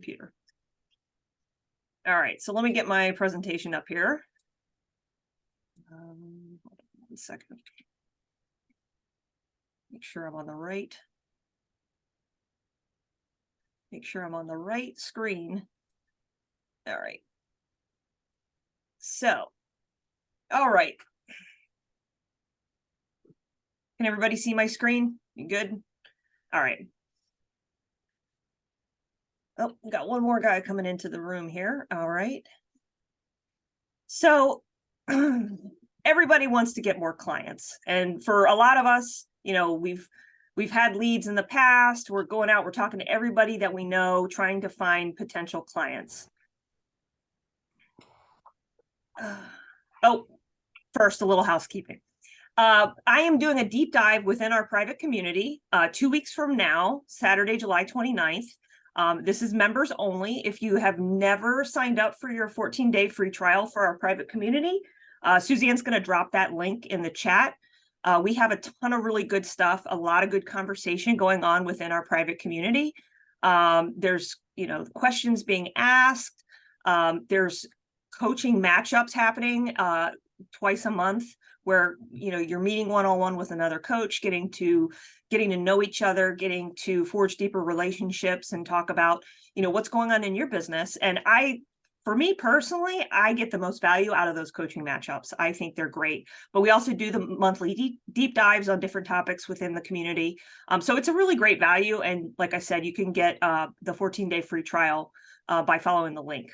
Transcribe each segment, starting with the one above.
computer. All right, so let me get my presentation up here. Hold on 1 second. Make sure I'm on the right. Make sure I'm on the right screen. All right. So, all right. Can everybody see my screen? You good? All right. Oh, we got one more guy coming into the room here. All right. So everybody wants to get more clients. And for a lot of us, you know, we've had leads in the past. We're going out, we're talking to everybody that we know, trying to find potential clients. Oh, first, a little housekeeping. I am doing a deep dive within our private community 2 weeks from now, Saturday, July 29th. This is members only. If you have never signed up for your 14-day free trial for our private community, Suzanne's going to drop that link in the chat. We have a ton of really good stuff, a lot of good conversation going on within our private community. There's, you know, questions being asked. There's coaching matchups happening twice a month, where, you know, you're meeting one-on-one with another coach, getting to know each other, getting to forge deeper relationships and talk about, you know, what's going on in your business. And for me personally, I get the most value out of those coaching matchups. I think they're great. But we also do the monthly deep dives on different topics within the community. So it's a really great value. And like I said, you can get the 14-day free trial by following the link.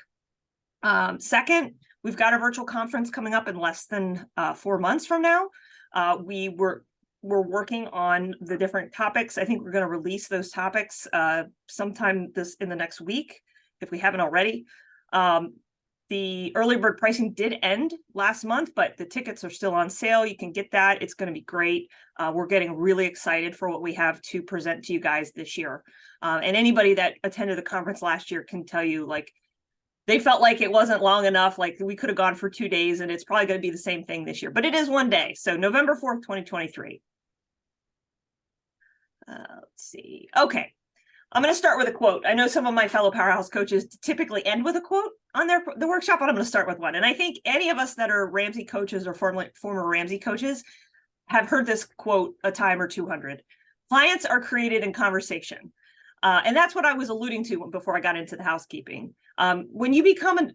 Second, we've got a virtual conference coming up in less than 4 months from now. We're working on the different topics. I think we're going to release those topics sometime in the next week, if we haven't already. The early bird pricing did end last month, but the tickets are still on sale. You can get that. It's going to be great. We're getting really excited for what we have to present to you guys this year. And anybody that attended the conference last year can tell you, like, they felt like it wasn't long enough. Like, we could have gone for 2 days, and it's probably going to be the same thing this year, but it is 1 day. So November 4th, 2023. Let's see. Okay. I'm going to start with a quote. I know some of my fellow Powerhouse coaches typically end with a quote on the workshop, but I'm going to start with one. And I think any of us that are Ramsey coaches or former Ramsey coaches have heard this quote a time or 200. Clients are created in conversation. And that's what I was alluding to before I got into the housekeeping. When you become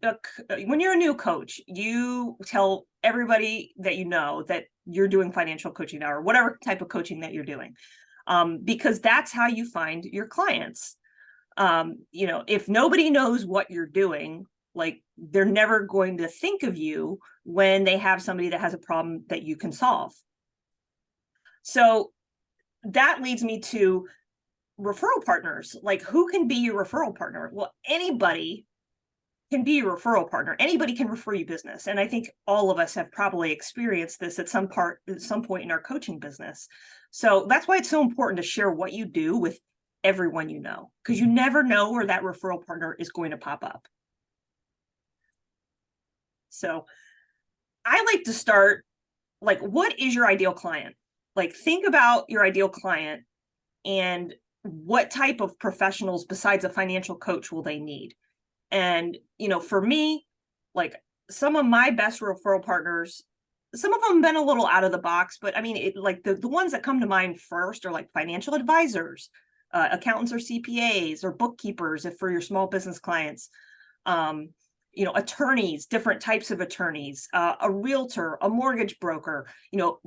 when you're a new coach, you tell everybody that you know that you're doing financial coaching now, or whatever type of coaching that you're doing, because that's how you find your clients. You know, if nobody knows what you're doing, like, they're never going to think of you when they have somebody that has a problem that you can solve. So that leads me to referral partners. Like, who can be your referral partner? Well, anybody can be your referral partner. Anybody can refer you business. And I think all of us have probably experienced this at some point in our coaching business. So that's why it's so important to share what you do with everyone you know, because you never know where that referral partner is going to pop up. So I like to start, like, what is your ideal client? Like, think about your ideal client and what type of professionals besides a financial coach will they need? And, you know, for me, like, some of my best referral partners, some of them have been a little out of the box, but I mean, like the ones that come to mind first are like financial advisors, accountants or CPAs or bookkeepers, if for your small business clients, you know, attorneys, different types of attorneys, a realtor, a mortgage broker. You know,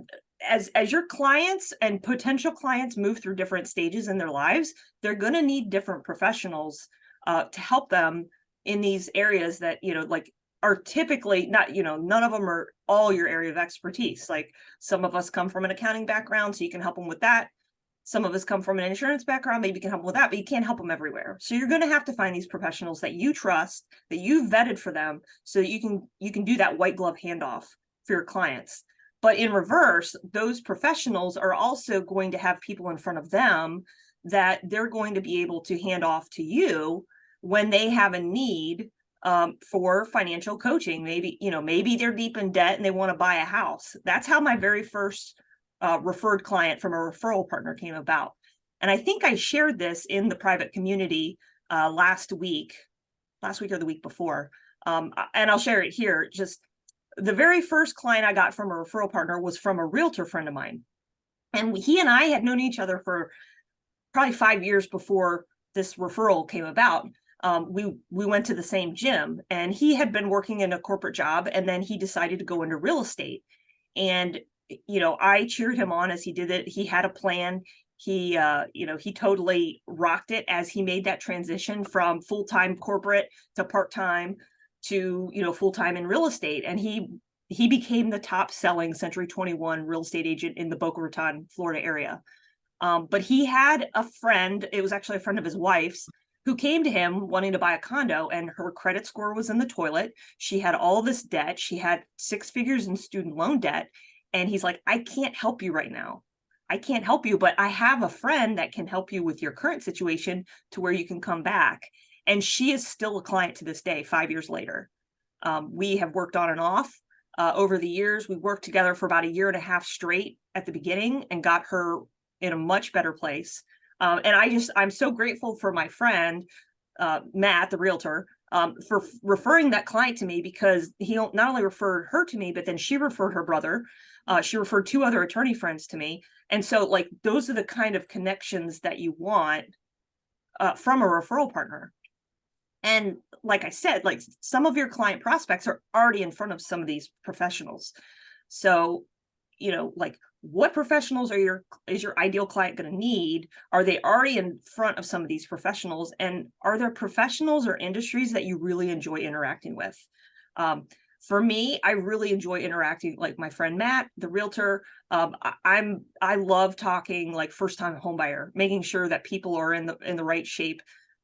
as your clients and potential clients move through different stages in their lives, they're going to need different professionals to help them in these areas that, you know, like, are typically not, you know, none of them are all your area of expertise. Like, some of us come from an accounting background, so you can help them with that. Some of us come from an insurance background, maybe you can help them with that, but you can't help them everywhere. So you're going to have to find these professionals that you trust, that you've vetted for them, so that you can do that white glove handoff for your clients. But in reverse, those professionals are also going to have people in front of them that they're going to be able to hand off to you when they have a need for financial coaching. Maybe, you know, maybe they're deep in debt and they want to buy a house. That's how my very first referred client from a referral partner came about. And I think I shared this in the private community last week or the week before. And I'll share it here. Just the very first client I got from a referral partner was from a realtor friend of mine. And he and I had known each other for probably 5 years before this referral came about. We went to the same gym, and he had been working in a corporate job, and then he decided to go into real estate. And I cheered him on as he did it. He had a plan. He totally rocked it as he made that transition from full-time corporate to part-time to full-time in real estate. And he became the top selling Century 21 real estate agent in the Boca Raton, Florida area. But he had a friend, it was actually a friend of his wife's, who came to him wanting to buy a condo, and her credit score was in the toilet. She had all this debt. She had 6 figures in student loan debt. And he's like, I can't help you right now. I can't help you, but I have a friend that can help you with your current situation to where you can come back. And she is still a client to this day, 5 years later. We have worked on and off over the years. We worked together for about 1.5 years straight at the beginning and got her in a much better place. And I'm so grateful for my friend, Matt, the realtor, for referring that client to me, because he not only referred her to me, but then she referred her brother. She referred 2 other attorney friends to me. And so like, those are the kind of connections that you want from a referral partner. And like I said, like, some of your client prospects are already in front of some of these professionals. So, like, what professionals is your ideal client going to need? Are they already in front of some of these professionals? And are there professionals or industries that you really enjoy interacting with? For me, I really enjoy interacting, like my friend Matt, the realtor. I love talking like first-time home buyer, making sure that people are in the right shape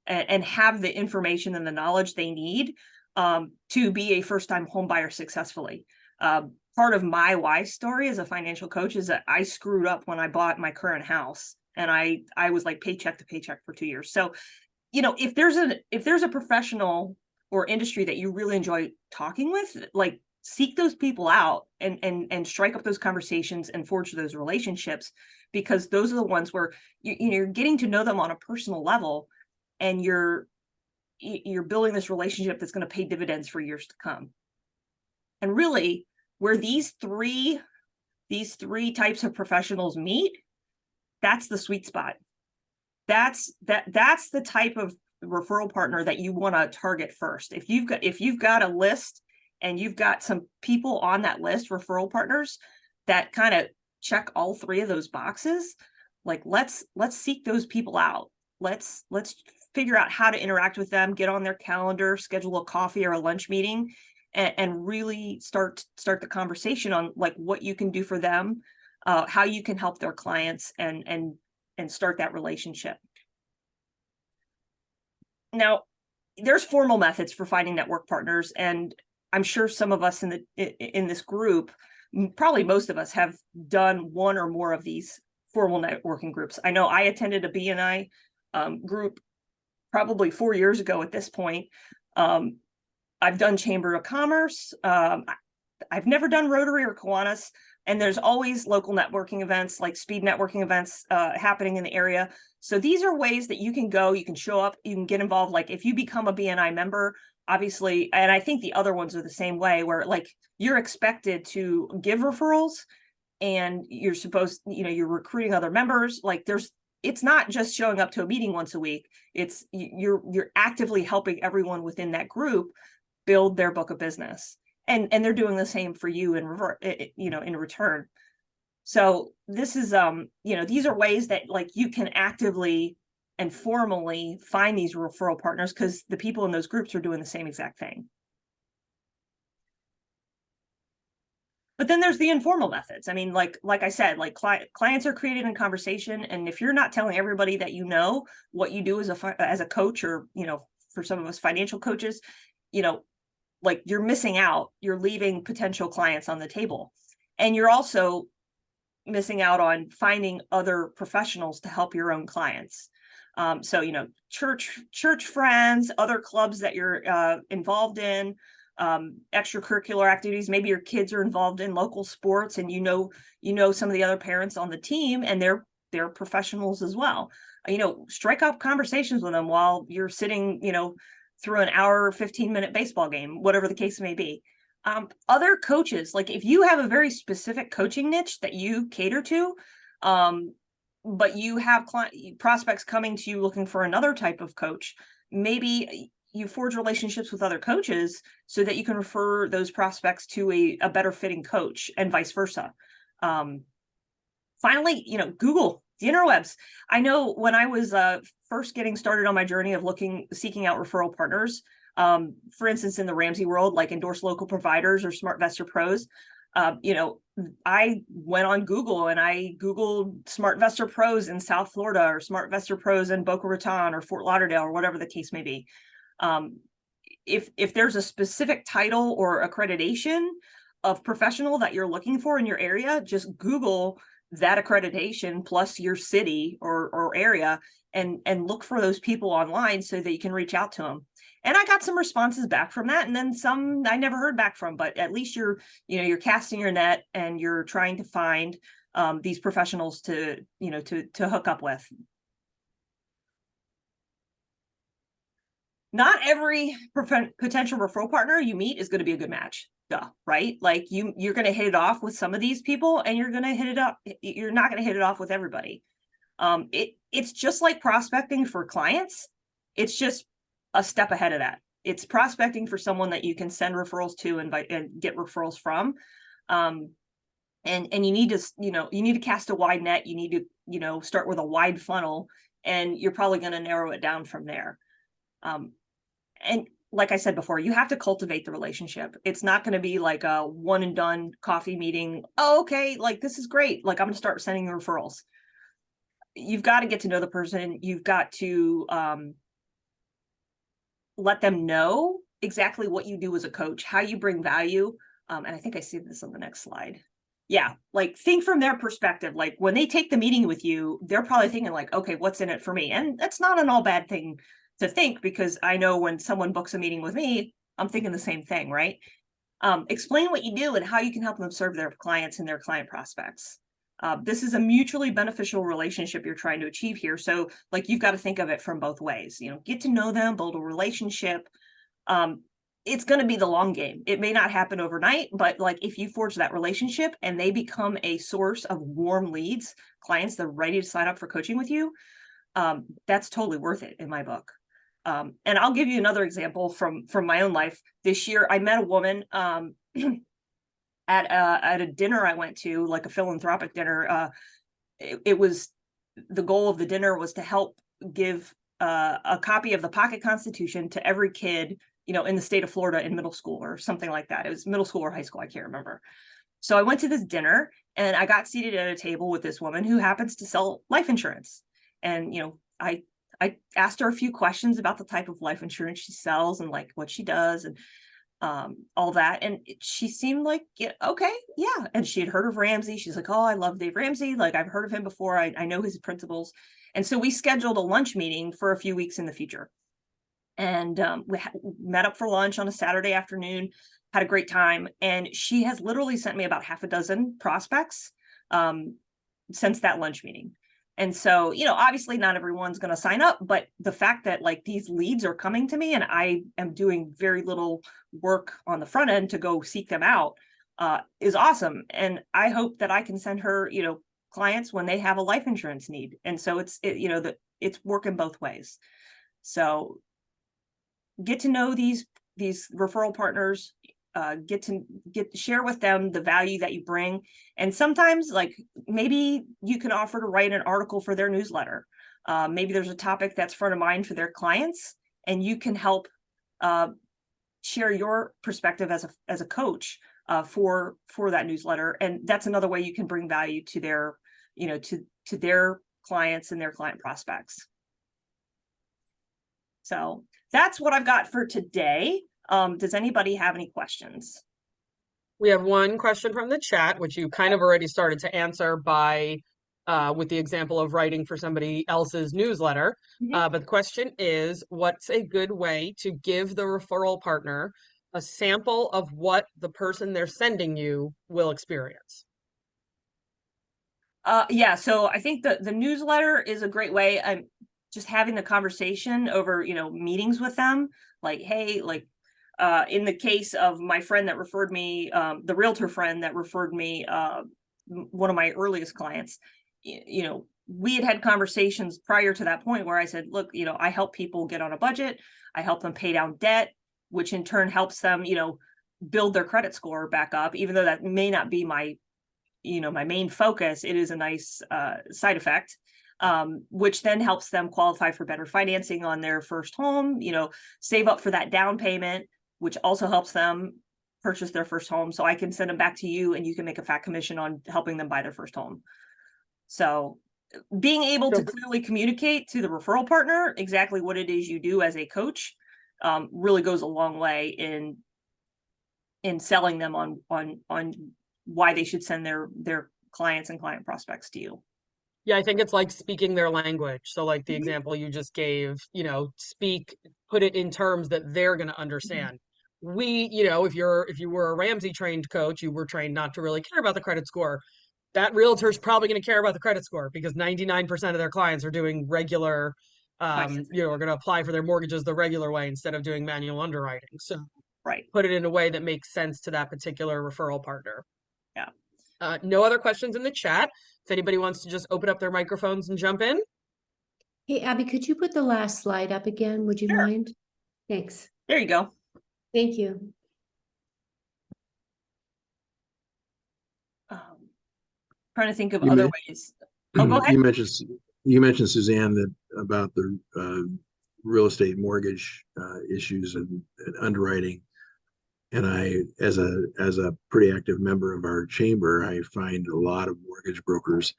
and have the information and the knowledge they need to be a first-time home buyer successfully. Part of my why story as a financial coach is that I screwed up when I bought my current house, and I was like paycheck to paycheck for 2 years. So, if there's a professional or industry that you really enjoy talking with, like, seek those people out and strike up those conversations and forge those relationships, because those are the ones where you're getting to know them on a personal level, and you're building this relationship that's going to pay dividends for years to come. And really, where these three types of professionals meet, that's the sweet spot. That's the type of referral partner that you want to target first. If you've got a list and you've got some people on that list, referral partners that kind of check all 3 of those boxes, like, let's seek those people out. Let's figure out how to interact with them, get on their calendar, schedule a coffee or a lunch meeting, and really start the conversation on like what you can do for them, how you can help their clients, and start that relationship. Now, there's formal methods for finding network partners, and I'm sure some of us in this group, probably most of us, have done one or more of these formal networking groups. I know I attended a BNI group probably 4 years ago at this point. I've done Chamber of Commerce. I've never done Rotary or Kiwanis, and there's always local networking events, like speed networking events happening in the area. So these are ways that you can go, you can show up, you can get involved. Like, if you become a BNI member, obviously, and I think the other ones are the same way, where like you're expected to give referrals, and you're supposed, you're recruiting other members. Like, it's not just showing up to a meeting once a week. It's you're actively helping everyone within that group build their book of business, and they're doing the same for you in return. So this is these are ways that like you can actively and formally find these referral partners, because the people in those groups are doing the same exact thing. But then there's the informal methods. I mean, like I said, like clients are created in conversation, and if you're not telling everybody that what you do as a coach, or for some of us financial coaches, like, you're missing out. You're leaving potential clients on the table, and you're also missing out on finding other professionals to help your own clients. So church friends, other clubs that you're involved in, extracurricular activities. Maybe your kids are involved in local sports, and some of the other parents on the team, and they're professionals as well. strike up conversations with them while you're sitting, through an hour, 15-minute baseball game, whatever the case may be. Other coaches, like if you have a very specific coaching niche that you cater to, but you have prospects coming to you looking for another type of coach, maybe you forge relationships with other coaches so that you can refer those prospects to a better fitting coach and vice versa. Finally, Google the interwebs. I know when I was first getting started on my journey of seeking out referral partners, for instance, in the Ramsey world, like Endorse Local Providers or SmartVestor Pros, I went on Google and I Googled SmartVestor Pros in South Florida or SmartVestor Pros in Boca Raton or Fort Lauderdale or whatever the case may be. If there's a specific title or accreditation of professional that you're looking for in your area, just Google that accreditation plus your city or area and look for those people online so that you can reach out to them. And I got some responses back from that, and then some I never heard back from, but at least you're casting your net and you're trying to find these professionals to hook up with. Not every potential referral partner you meet is going to be a good match. Duh, right? Like you're going to hit it off with some of these people and you're going to hit it up. You're not going to hit it off with everybody. It's just like prospecting for clients. It's just a step ahead of that. It's prospecting for someone that you can send referrals to and get referrals from. And you need to cast a wide net. You need to, start with a wide funnel, and you're probably going to narrow it down from there. And like I said before, you have to cultivate the relationship. It's not going to be like a one and done coffee meeting. Oh, okay. Like, this is great. Like, I'm going to start sending referrals. You've got to get to know the person. You've got to let them know exactly what you do as a coach, how you bring value. And I think I see this on the next slide. Yeah. Like, think from their perspective. Like, when they take the meeting with you, they're probably thinking like, okay, what's in it for me? And that's not an all bad thing to think, because I know when someone books a meeting with me, I'm thinking the same thing, right? Explain what you do and how you can help them serve their clients and their client prospects. This is a mutually beneficial relationship you're trying to achieve here. So like, you've got to think of it from both ways, get to know them, build a relationship. It's going to be the long game. It may not happen overnight, but like if you forge that relationship and they become a source of warm leads, clients that are ready to sign up for coaching with you, that's totally worth it in my book. And I'll give you another example from my own life. This year, I met a woman at a dinner I went to, like a philanthropic dinner. It was, the goal of the dinner was to help give a copy of the Pocket Constitution to every kid, in the state of Florida in middle school or something like that. It was middle school or high school, I can't remember. So I went to this dinner and I got seated at a table with this woman who happens to sell life insurance. And, I asked her a few questions about the type of life insurance she sells and like what she does and all that. And she seemed like, yeah, okay, yeah. And she had heard of Ramsey. She's like, oh, I love Dave Ramsey. Like, I've heard of him before. I know his principles. And so we scheduled a lunch meeting for a few weeks in the future. And we met up for lunch on a Saturday afternoon, had a great time. And she has literally sent me about half a dozen prospects since that lunch meeting. And so, obviously not everyone's going to sign up, but the fact that like these leads are coming to me and I am doing very little work on the front end to go seek them out is awesome. And I hope that I can send her, clients when they have a life insurance need. And so it's working both ways. So get to know these referral partners, share with them the value that you bring. And sometimes like maybe you can offer to write an article for their newsletter. Maybe there's a topic that's front of mind for their clients and you can help share your perspective as a coach for that newsletter. And that's another way you can bring value to their, to their clients and their client prospects. So that's what I've got for today. Does anybody have any questions? We have one question from the chat, which you kind of already started to answer by with the example of writing for somebody else's newsletter. Mm-hmm. But the question is, what's a good way to give the referral partner a sample of what the person they're sending you will experience? Yeah, so I think the newsletter is a great way. I'm just having the conversation over, meetings with them. Like, hey, like, in the case of my friend that referred me, the realtor friend that referred me, one of my earliest clients, we had conversations prior to that point where I said, look, I help people get on a budget. I help them pay down debt, which in turn helps them, build their credit score back up, even though that may not be my main focus. It is a nice side effect, which then helps them qualify for better financing on their first home, save up for that down payment, which also helps them purchase their first home. So I can send them back to you and you can make a fat commission on helping them buy their first home. So being able to clearly communicate to the referral partner exactly what it is you do as a coach really goes a long way in selling them on why they should send their clients and client prospects to you. Yeah, I think it's like speaking their language. So like the example you just gave, put it in terms that they're going to understand. We, if you were a Ramsey trained coach, you were trained not to really care about the credit score. That realtor's probably going to care about the credit score because 99% of their clients are doing regular, are going to apply for their mortgages the regular way instead of doing manual underwriting. So Right. put it in a way that makes sense to that particular referral partner. Yeah. No other questions in the chat. If anybody wants to just open up their microphones and jump in. Hey, Abby, could you put the last slide up again? Would you Sure. mind? Thanks. There you go. Thank you. Trying to think of other ways. Oh, go ahead. You mentioned Suzanne that about the real estate mortgage issues and underwriting. And I, as a pretty active member of our chamber, I find a lot of mortgage brokers,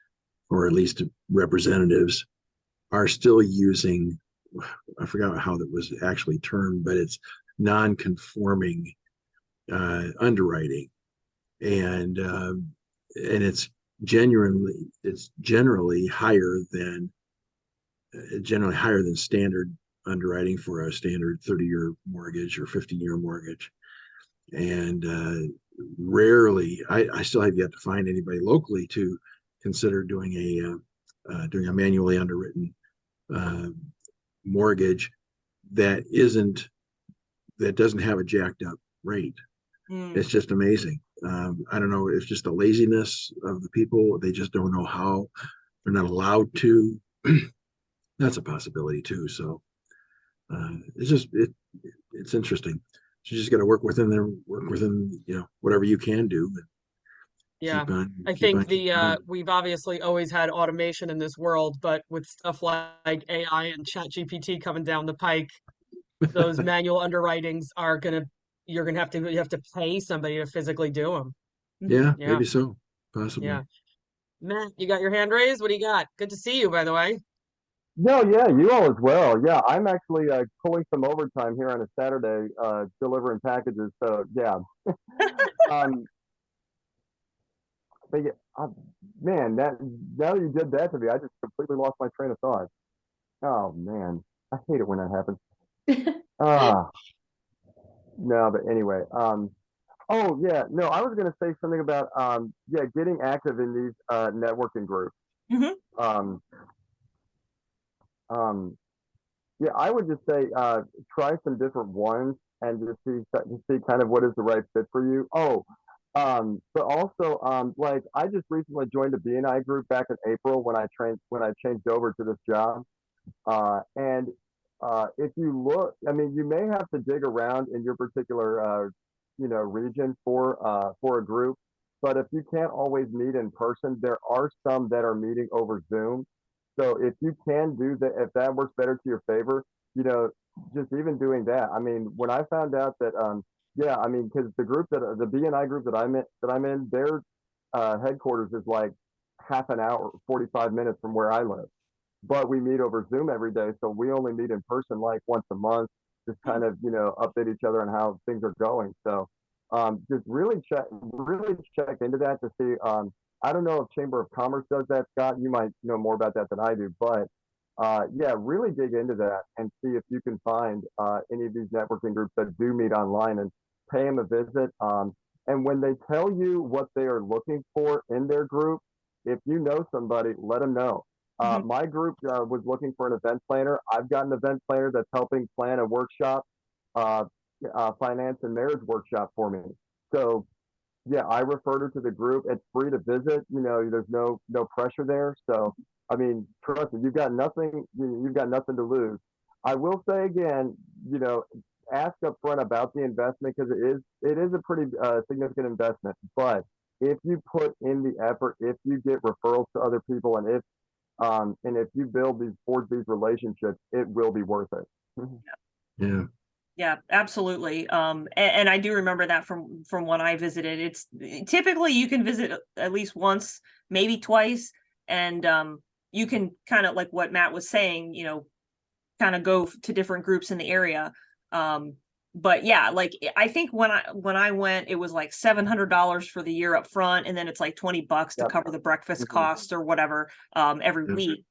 or at least representatives, are still using, I forgot how that was actually termed, but it's non-conforming underwriting, and it's generally higher than standard underwriting for a standard 30-year mortgage or 15-year mortgage. And rarely, I still have yet to find anybody locally to consider doing a manually underwritten mortgage that doesn't have a jacked up rate. It's just amazing. I don't know, it's just the laziness of the people. They just don't know how. They're not allowed to. That's a possibility too. So it's interesting. You just got to work within whatever you can do. Yeah, I think we've obviously always had automation in this world, but with stuff like AI and ChatGPT coming down the pike, those manual underwritings you have to pay somebody to physically do them. Yeah, maybe so, possibly. Yeah, Matt, you got your hand raised. What do you got? Good to see you, by the way. No, yeah, you all as well. Yeah, I'm actually pulling some overtime here on a Saturday, delivering packages. So yeah, but yeah, man, now that you did that to me, I just completely lost my train of thought. Oh man, I hate it when that happens. No, but anyway, oh yeah, no, I was gonna say something about getting active in these networking groups. Um, um, Yeah, I would just say try some different ones and just see kind of what is the right fit for you. Oh, but also like I just recently joined a BNI group back in April when I changed over to this job. And if you look, I mean, you may have to dig around in your particular region for a group. But if you can't always meet in person, there are some that are meeting over Zoom. So if you can do that, if that works better to your favor, you know, just even doing that. I mean, when I found out that, yeah, I mean, because the BNI group that I'm in, their headquarters is like half an hour, 45 minutes from where I live, but we meet over Zoom every day. So we only meet in person like once a month, just kind of, update each other on how things are going. So just really check into that to see. I don't know if Chamber of Commerce does that, Scott. You might know more about that than I do, but yeah, really dig into that and see if you can find any of these networking groups that do meet online and pay them a visit. And when they tell you what they are looking for in their group, if you know somebody, let them know. My group was looking for an event planner. I've got an event planner that's helping plan a workshop, finance and marriage workshop for me. So yeah, I referred her to the group. It's free to visit. There's no pressure there. So I mean, trust me, you've got nothing. You've got nothing to lose. I will say again, ask up front about the investment because it is a pretty significant investment. But if you put in the effort, if you get referrals to other people, and if you forge these relationships, it will be worth it. Yeah. Yeah, absolutely. And I do remember that from when I visited. It's typically you can visit at least once, maybe twice, and you can kind of, like what Matt was saying, kind of go to different groups in the area. But yeah, like I think when I went, it was like $700 for the year up front, and then it's like $20 to Yep. cover the breakfast Mhm. costs or whatever every Yep. week.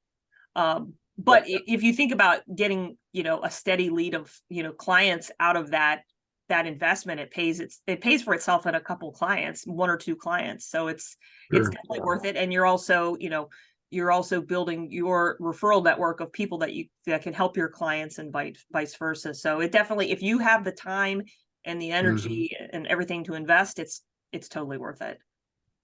But if you think about getting, a steady lead of, clients out of that investment, it pays for itself in a couple clients, one or two clients. So it's Sure. definitely worth it. And you're also, building your referral network of people that can help your clients and vice versa. So it definitely, if you have the time and the energy and everything to invest, it's totally worth it.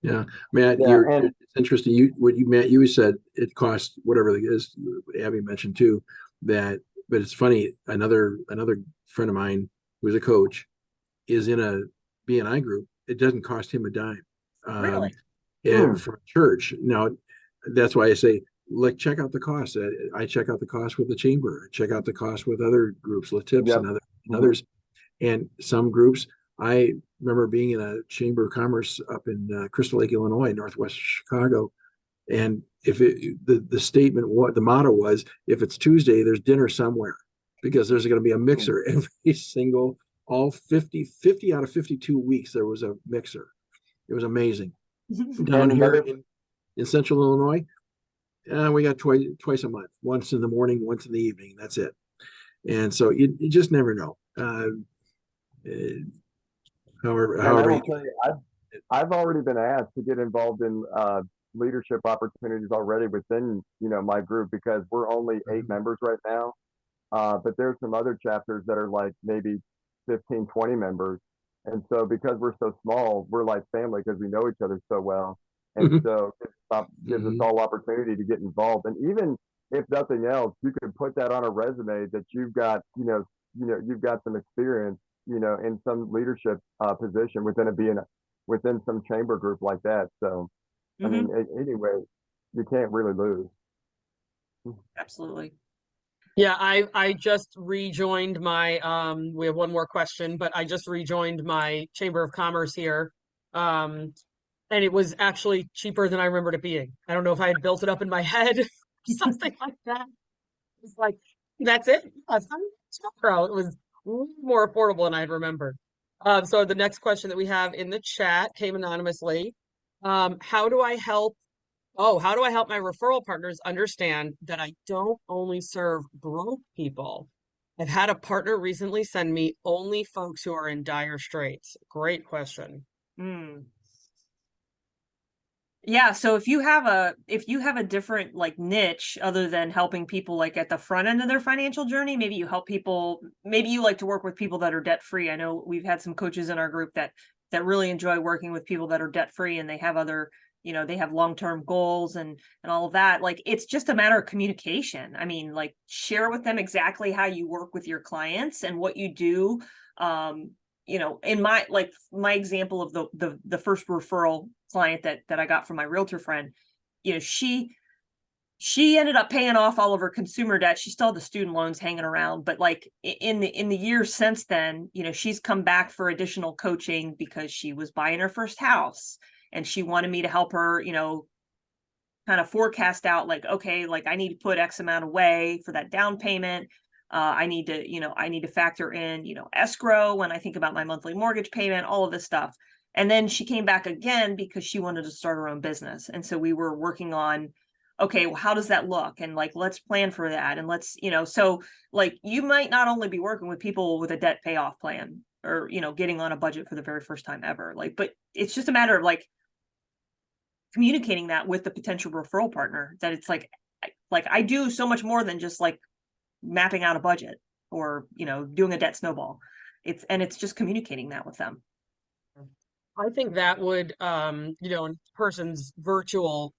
Yeah, Matt, Yeah, it's interesting. Matt, you said it costs whatever it is. Abby mentioned too that, but it's funny. Another friend of mine who's a coach is in a BNI group. It doesn't cost him a dime. Really? For church. Now, that's why I say, check out the cost. I check out the cost with the chamber. I check out the cost with other groups, LaTips Yep. and others. And some groups, I remember being in a chamber of commerce up in Crystal Lake, Illinois, northwest Chicago. And if the statement, what the motto was, if it's Tuesday, there's dinner somewhere because there's going to be a mixer every single, all 50 out of 52 weeks, there was a mixer. It was amazing. Down here in central Illinois, we got twice a month, once in the morning, once in the evening. That's it. And so you just never know. However, And I will tell you, I've already been asked to get involved in leadership opportunities already within my group because we're only 8 members right now. But there's some other chapters that are like maybe 15, 20 members. And so because we're so small, we're like family because we know each other so well. And so it gives us all opportunity to get involved. And even if nothing else, you could put that on a resume that you've got, you've got some experience, in some leadership position within some chamber group like that. So, I mean, anyway, you can't really lose. Absolutely. Yeah, I just rejoined my we have one more question, but I just rejoined my Chamber of Commerce here. And it was actually cheaper than I remembered it being. I don't know if I had built it up in my head or something like that. It's like, that's it. That's not it was more affordable than I had remembered. So the next question that we have in the chat came anonymously. How do I help my referral partners understand that I don't only serve broke people? I've had a partner recently send me only folks who are in dire straits. Great question. Yeah, so if you have a different like niche other than helping people like at the front end of their financial journey, maybe you help people, maybe you like to work with people that are debt free. I know we've had some coaches in our group that really enjoy working with people that are debt free and they have other, they have long-term goals and all of that. Like it's just a matter of communication. I mean, like share with them exactly how you work with your clients and what you do. In my example of the first referral client that I got from my realtor friend, she ended up paying off all of her consumer debt. She still had the student loans hanging around, but like in the years since then, she's come back for additional coaching because she was buying her first house and she wanted me to help her, kind of forecast out like, okay, like I need to put X amount away for that down payment. I need to factor in, escrow when I think about my monthly mortgage payment, all of this stuff. And then she came back again because she wanted to start her own business. And so we were working on, okay, well, how does that look? And like, let's plan for that. And let's, so like, you might not only be working with people with a debt payoff plan or, getting on a budget for the very first time ever, like, but it's just a matter of like, communicating that with the potential referral partner, that it's like I do so much more than just like mapping out a budget or, you know, doing a debt snowball. It's just communicating that with them. I think that would, you know, in person's virtual,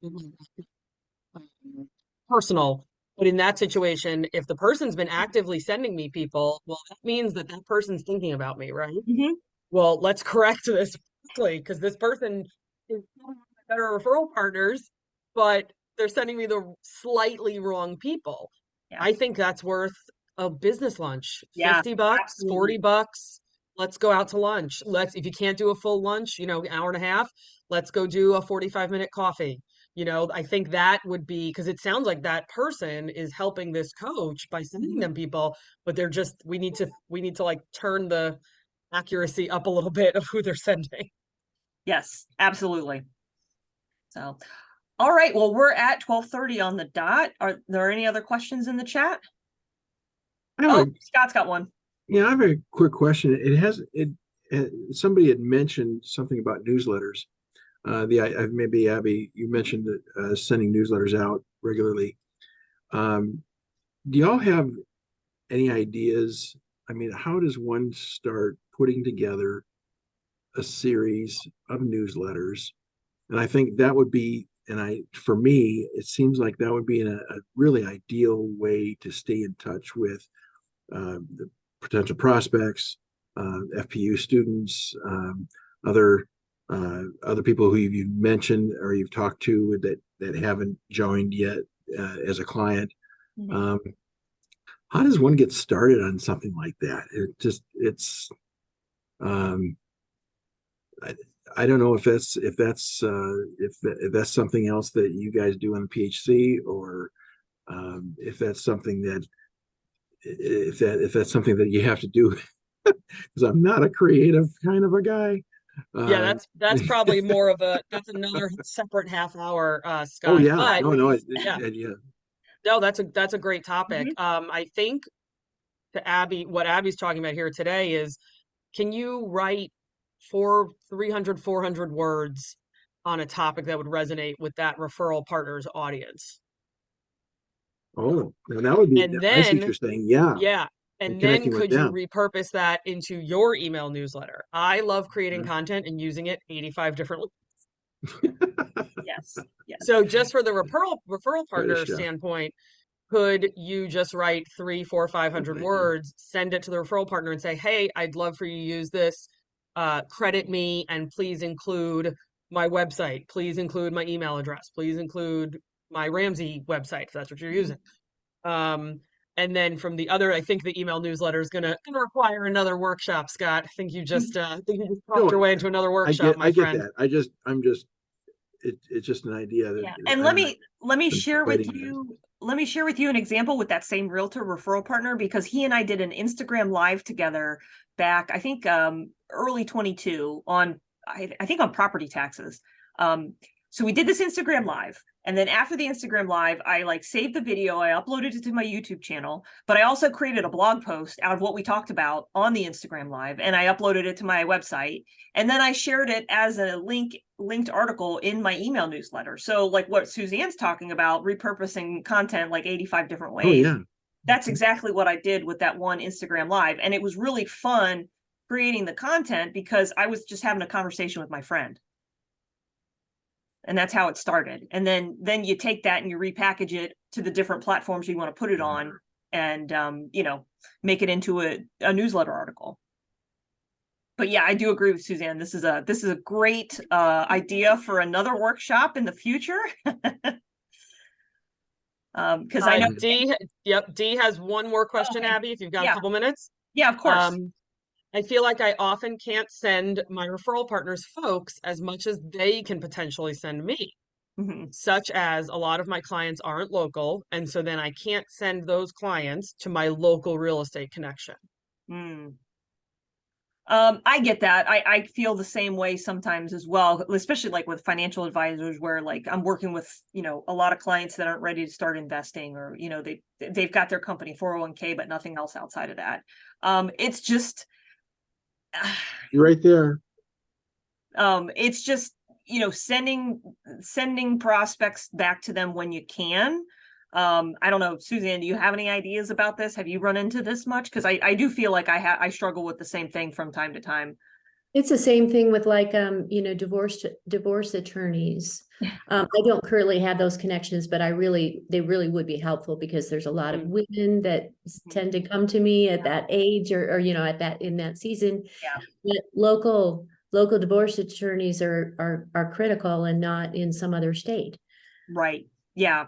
personal, but in that situation, if the person's been actively sending me people, well, that means that that person's thinking about me, right? Mhm. Well, let's correct this quickly because this person is better referral partners, but they're sending me the slightly wrong people. Yeah. I think that's worth a business lunch. Yeah, 50 bucks, absolutely. 40 bucks. Let's go out to lunch. If you can't do a full lunch, you know, hour and a half, let's go do a 45-minute coffee. You know, I think that would be because it sounds like that person is helping this coach by sending Mhm. them people, but they're just we need to like turn the accuracy up a little bit of who they're sending. Yes, absolutely. So, all right. Well, we're at 12:30 on the dot. Are there any other questions in the chat? I have Oh, a, Scott's got one. yeah, I have a quick question. Somebody had mentioned something about newsletters. Maybe Abby, you mentioned that sending newsletters out regularly. Do y'all have any ideas? I mean, how does one start putting together a series of newsletters? And I think that would be, for me, it seems like that would be a really ideal way to stay in touch with the potential prospects, FPU students, other people who you've mentioned or you've talked to that haven't joined yet as a client. Mhm. How does one get started on something like that? Um, I don't know if that's something else that you guys do in PHC, or if that's something that if that's something that you have to do, because I'm not a creative kind of a guy. Yeah, Uh, that's probably more of that's another separate half hour, oh Scott. yeah, But no, yeah, yeah. no, that's a great topic. Mhm. I think to Abby, what Abby's talking about here today is, can you write 400 words on a topic that would resonate with that referral partner's audience? Oh, now that would be. And I see what then you're saying. Yeah, Yeah. and And then connecting with could you them. repurpose that into your email newsletter? I love creating Mhm. content and using it 85 different. Yes. Yes. So just for the referral Good partner stuff. standpoint, could you just write 3, 4, 500 Good idea. words, send it to the referral partner and say, hey, I'd love for you to use this. Credit me and please include my website. Please include my email address. Please include my Ramsey website if that's what you're using. And then from the other, I think the email newsletter is gonna require another workshop, Scott. I think you just talked No, your way into another workshop, my I get friend. that. It's just an idea that Yeah. And I've not let me been share with fighting against. you an example with that same realtor referral partner, because he and I did an Instagram live together back, I think early 22 on I think on property taxes. So we did this Instagram live, and then after the Instagram live, I like saved the video, I uploaded it to my YouTube channel, but I also created a blog post out of what we talked about on the Instagram live, and I uploaded it to my website, and then I shared it as a linked article in my email newsletter. So like what Suzanne's talking about, repurposing content like 85 different Oh ways. yeah. That's exactly what I did with that one Instagram live, and it was really fun creating the content because I was just having a conversation with my friend. And that's how it started. And then you take that and you repackage it to the different platforms you want to put it on, and make it into a newsletter article. But yeah, I do agree with Suzanne. This is a great idea for another workshop in the future. Because I know. D has one more question, Okay. Abby, if you've got a Yeah. couple minutes. Yeah, of course. I feel like I often can't send my referral partners folks as much as they can potentially send me, Mhm. such as a lot of my clients aren't local, and so then I can't send those clients to my local real estate connection. Mm. I get that. I feel the same way sometimes as well, especially like with financial advisors where like I'm working with, a lot of clients that aren't ready to start investing, or, they've got their company 401k, but nothing else outside of that. It's just, You're right there. it's just, sending prospects back to them when you can. I don't know, Suzanne, do you have any ideas about this? Have you run into this much? Because I do feel like I struggle with the same thing from time to time. It's the same thing with like, divorce attorneys. I don't currently have those connections, but they really would be helpful because there's a lot of women that tend to come to me at that age or, in that season. Yeah. But local divorce attorneys are critical and not in some other state. Right. Yeah.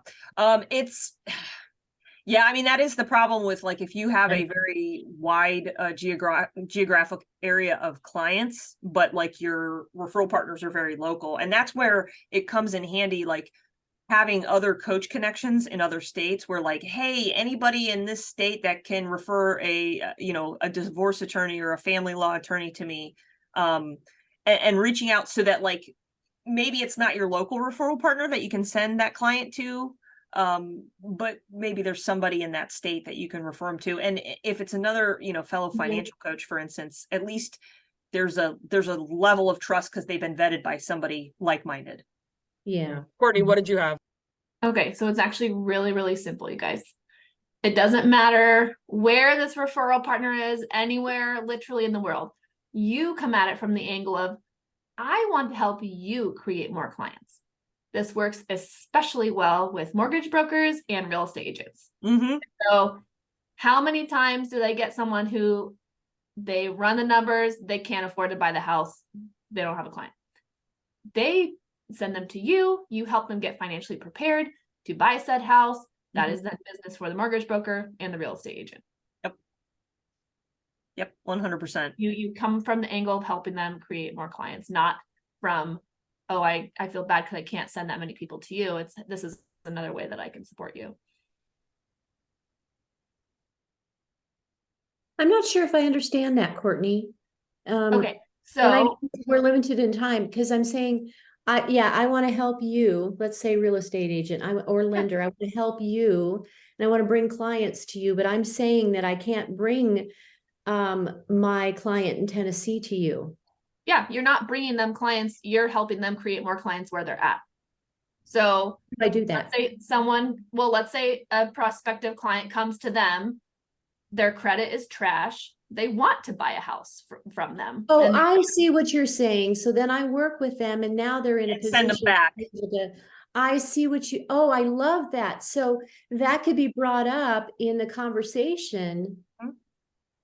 Yeah, I mean, that is the problem with, like, if you have a very wide geographic area of clients, but like your referral partners are very local. And that's where it comes in handy, like having other coach connections in other states where, like, hey, anybody in this state that can refer a divorce attorney or a family law attorney to me, and reaching out so that, like, maybe it's not your local referral partner that you can send that client to, but maybe there's somebody in that state that you can refer them to. And if it's another, fellow financial coach, for instance, at least there's a level of trust because they've been vetted by somebody like-minded. Yeah. Courtney, what did you have? Okay, so it's actually really, really simple, you guys. It doesn't matter where this referral partner is, anywhere literally in the world. You come at it from the angle of, I want to help you create more clients. This works especially well with mortgage brokers and real estate agents. Mm-hmm. So how many times do they get someone who they run the numbers, they can't afford to buy the house, they don't have a client. They send them to you, you help them get financially prepared to buy said house. That is that business for the mortgage broker and the real estate agent. Yep, 100%. You come from the angle of helping them create more clients, not from, oh, I feel bad because I can't send that many people to you. This is another way that I can support you. I'm not sure if I understand that, Courtney. Okay, And I so know we're limited in time because I'm saying, I want to help you. Let's say real estate agent or lender. I want to help you and I want to bring clients to you, but I'm saying that I can't bring my client in Tennessee to you. yeah, you're not bringing them clients, you're helping them create more clients where they're at. So I do that. Let's say a prospective client comes to them, their credit is trash, they want to buy a house from them. Oh, And I see what you're saying. So then I work with them and now they're in a Send them position. back. I see I love that. So that could be brought up in the conversation.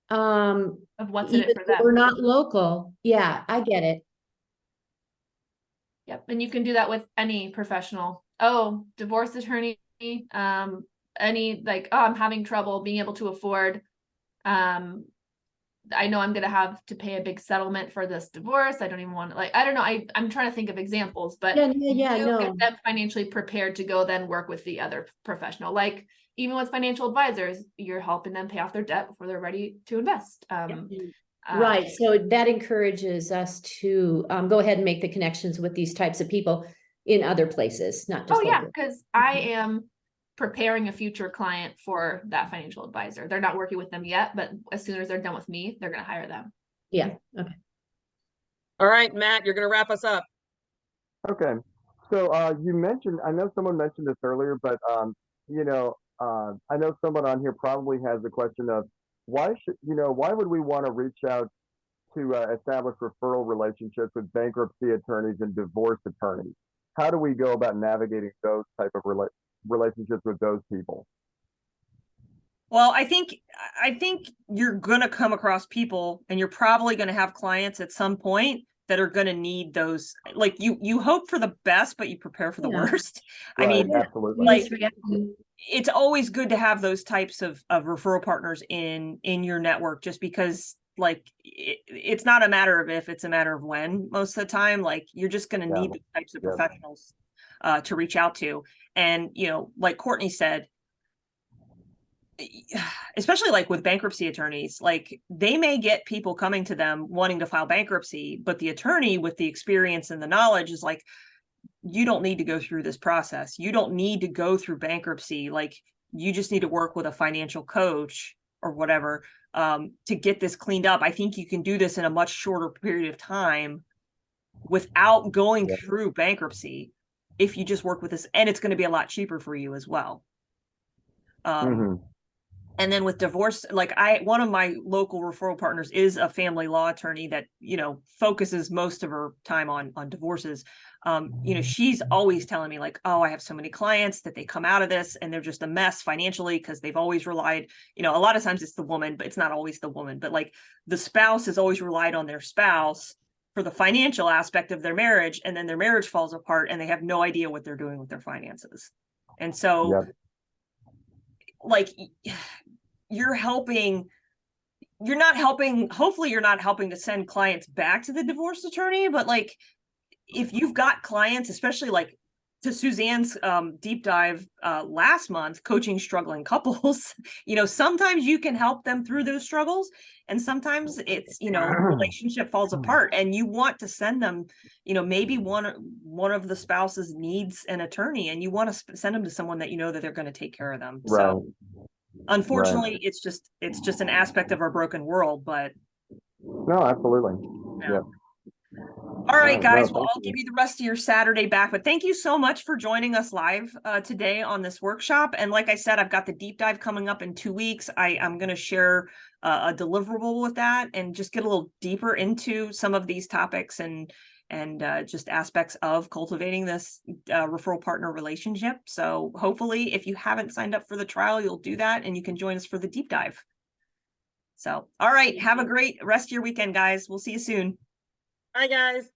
of what's in Even it for though them. we're not local. Yeah, I get it. Yep. And you can do that with any professional. Oh, divorce attorney, any like, oh, I'm having trouble being able to afford, I know I'm going to have to pay a big settlement for this divorce. I don't even want to, like, I don't know. I'm trying to think of examples, but you get them financially prepared to go then work with the other professional. Like even with financial advisors, you're helping them pay off their debt before they're ready to invest. Right. So that encourages us to go ahead and make the connections with these types of people in other places, not just. Oh yeah, because I am preparing a future client for that financial advisor. They're not working with them yet, but as soon as they're done with me, they're going to hire them. Yeah. Okay. All right, Matt, you're going to wrap us up. Okay. So you mentioned, I know someone mentioned this earlier, but I know someone on here probably has the question of why would we want to reach out to establish referral relationships with bankruptcy attorneys and divorce attorneys? How do we go about navigating those type of relationships with those people? Well, I think you're going to come across people and you're probably going to have clients at some point that are going to need those. Like you hope for the best, but you prepare for the worst. Right, I mean, absolutely. like it's always good to have those types of referral partners in your network, just because like it's not a matter of if, it's a matter of when. Most of the time, like you're just going to need these types of professionals to reach out to. And like Courtney said, especially like with bankruptcy attorneys, like they may get people coming to them wanting to file bankruptcy, but the attorney with the experience and the knowledge is like, you don't need to go through this process. You don't need to go through bankruptcy. Like you just need to work with a financial coach or whatever to get this cleaned up. I think you can do this in a much shorter period of time without going Yeah. through bankruptcy if you just work with this, and it's going to be a lot cheaper for you as well. Mhm. And then with divorce, like one of my local referral partners is a family law attorney that, you know, focuses most of her time on divorces. You know, she's always telling me like, oh, I have so many clients that they come out of this and they're just a mess financially because they've always relied, you know, a lot of times it's the woman, but it's not always the woman, but like the spouse has always relied on their spouse for the financial aspect of their marriage. And then their marriage falls apart and they have no idea what they're doing with their finances. And so Yep. like you're helping, you're not helping, hopefully you're not helping to send clients back to the divorce attorney, but like if you've got clients, especially like to Suzanne's deep dive last month, coaching struggling couples, you know, sometimes you can help them through those struggles. And sometimes it's, you know, the relationship falls apart and you want to send them, you know, maybe one of the spouses needs an attorney and you want to send them to someone that you know that they're going to take care of them. Right. So unfortunately, it's just an aspect of our broken world, but No, absolutely. yeah. Yep. All right, No, guys. Well, thank I'll you. give you the rest of your Saturday back, but thank you so much for joining us live today on this workshop. And like I said, I've got the deep dive coming up in 2 weeks. I'm going to share a deliverable with that and just get a little deeper into some of these topics and just aspects of cultivating this referral partner relationship. So hopefully, if you haven't signed up for the trial, you'll do that and you can join us for the deep dive. So, all right. Have a great rest of your weekend, guys. We'll see you soon. Bye, guys.